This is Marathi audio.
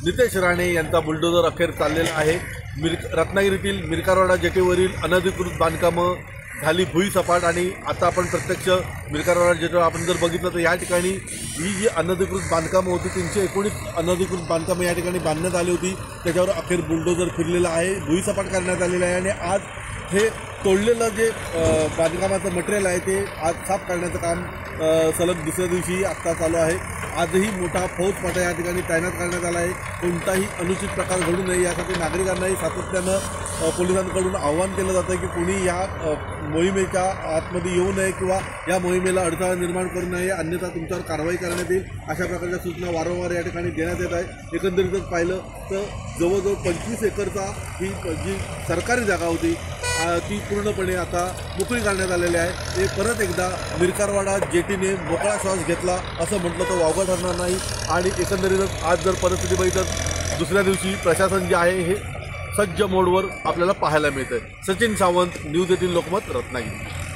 नितेश राणे यांचा बुलडोजर अखेर चाललेला आहे। रत्नागिरीतील मिरकारवाडा जेटीवरील अनधिकृत बांधकामं झाली भुईसपाट आणि आता आपण प्रत्यक्ष मिरकारवाडा जेटीवर आपण जर बघितलं तर या ठिकाणी ही जी अनधिकृत बांधकामं होती 319 अनधिकृत बांधकामं या ठिकाणी बांधण्यात आली होती, त्याच्यावर अखेर बुलडोजर फिरलेला आहे, भुईसपाट करण्यात आलेलं आहे आणि आज हे तोडलेलं जे बांधकामाचं मटेरियल आहे ते आज साफ करण्याचं काम सलग दुसऱ्या दिवशी आत्ता चालू आहे। आजही मोठा फौजफाटा या ठिकाणी तैनात करण्यात आला आहे। कोणताही अनुचित प्रकार घडू नये यासाठी नागरिकांनाही सातत्यानं पोलिसांकडून आवाहन केलं जातं की कोणी या मोहिमेच्या आतमध्ये येऊ नये किंवा या मोहिमेला अडथळा निर्माण करू नये, अन्यथा तुमच्यावर कारवाई करण्यात येईल अशा प्रकारच्या सूचना वारंवार या ठिकाणी देण्यात येत आहे। एकंदरीतच पाहिलं तर जवळजवळ 25 एकरचा ही जी सरकारी जागा होती ती पूर्णपणे आता मोकळी करण्यात आलेली आहे। ते परत एकदा मिरकारवाडा जेटीने मोकळा श्वास घेतला असं म्हटलं तर वावगं ठरणार नाही आणि एकंदरीतच आज जर परिस्थिती बघितलं दुसऱ्या दिवशी प्रशासन जे आहे हे सज्ज मोडवर आपल्याला पाहायला मिळतं। सचिन सावंत, न्यूज 18 लोकमत, रत्नागिरी।